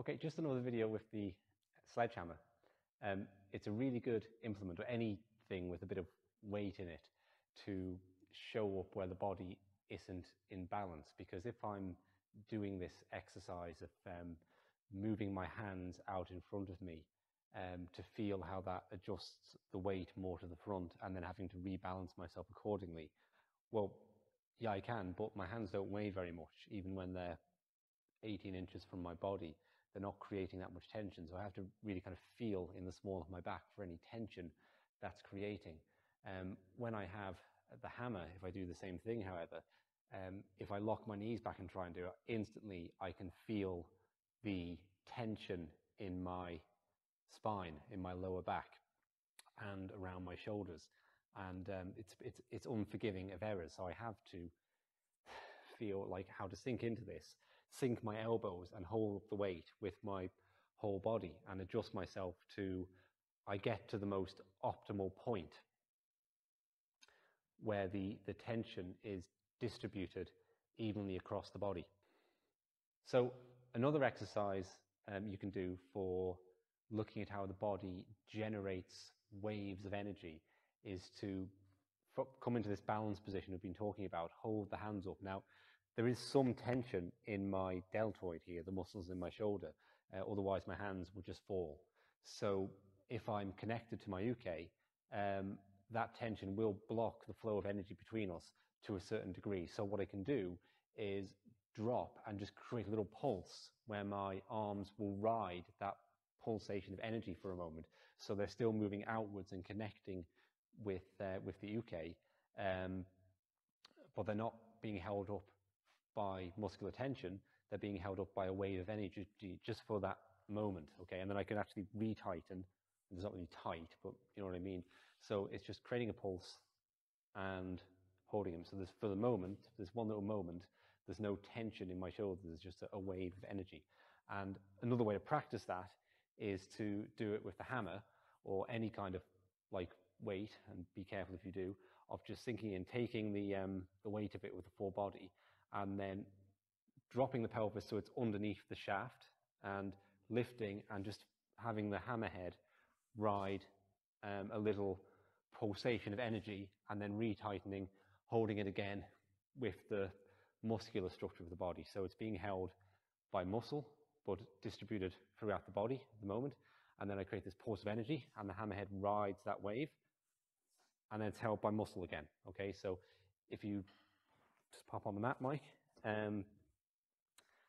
Okay, just another video with the sledgehammer. It's a really good implement, or anything with a bit of weight in it, to show up where the body isn't in balance. Because if I'm doing this exercise of moving my hands out in front of me to feel how that adjusts the weight more to the front and then having to rebalance myself accordingly, well, yeah, I can, but my hands don't weigh very much, even when they're 18 inches from my body. They're not creating that much tension. So I have to really kind of feel in the small of my back for any tension that's creating. When I have the hammer, if I do the same thing, however, if I lock my knees back and try and do it, instantly I can feel the tension in my spine, in my lower back and around my shoulders. And it's unforgiving of errors. So I have to feel like how to sink into this, sink my elbows and hold the weight with my whole body and adjust myself to, I get to the most optimal point where the tension is distributed evenly across the body. So another exercise you can do for looking at how the body generates waves of energy is to come into this balance position we've been talking about, hold the hands up. Now, there is some tension in my deltoid here, the muscles in my shoulder, otherwise my hands would just fall. So if I'm connected to my uke, that tension will block the flow of energy between us to a certain degree. So what I can do is drop and just create a little pulse where my arms will ride that pulsation of energy for a moment. So they're still moving outwards and connecting with the uke, but they're not being held up by muscular tension. They're being held up by a wave of energy just for that moment, okay? And then I can actually retighten. It's not really tight, but you know what I mean? So it's just creating a pulse and holding them. So there's, for the moment, there's one little moment, there's no tension in my shoulders, there's just a wave of energy. And another way to practice that is to do it with the hammer or any kind of like weight, and be careful if you do, of just sinking in, taking the weight of it with the full body, and then dropping the pelvis so it's underneath the shaft and lifting and just having the hammerhead ride a little pulsation of energy, and then retightening, holding it again with the muscular structure of the body. So it's being held by muscle, but distributed throughout the body at the moment. And then I create this pulse of energy, and the hammerhead rides that wave, and then it's held by muscle again. Okay, so if you just pop on the map, Mike,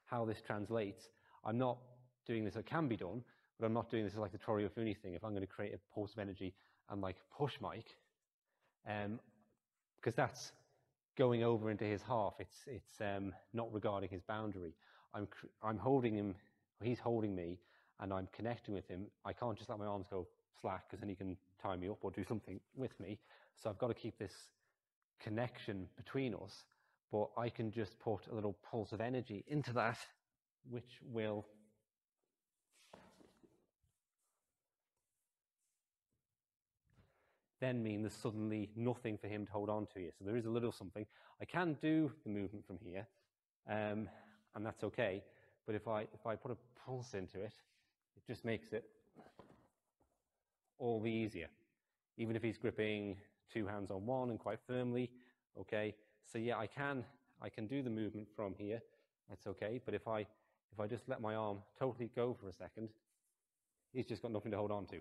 how this translates, I'm not doing this, it can be done, but I'm not doing this as like the Toriofuni thing. If I'm going to create a pulse of energy and like push Mike, because that's going over into his half, it's not regarding his boundary. I'm holding him, he's holding me, and I'm connecting with him. I can't just let my arms go slack, because then he can tie me up or do something with me. So I've got to keep this connection between us, but I can just put a little pulse of energy into that, which will then mean there's suddenly nothing for him to hold on to here. So there is a little something. I can do the movement from here, and that's okay. But if I put a pulse into it, it just makes it all the easier. Even if he's gripping two hands on one and quite firmly, okay? So yeah, I can do the movement from here, that's okay. But if I just let my arm totally go for a second, he's just got nothing to hold on to.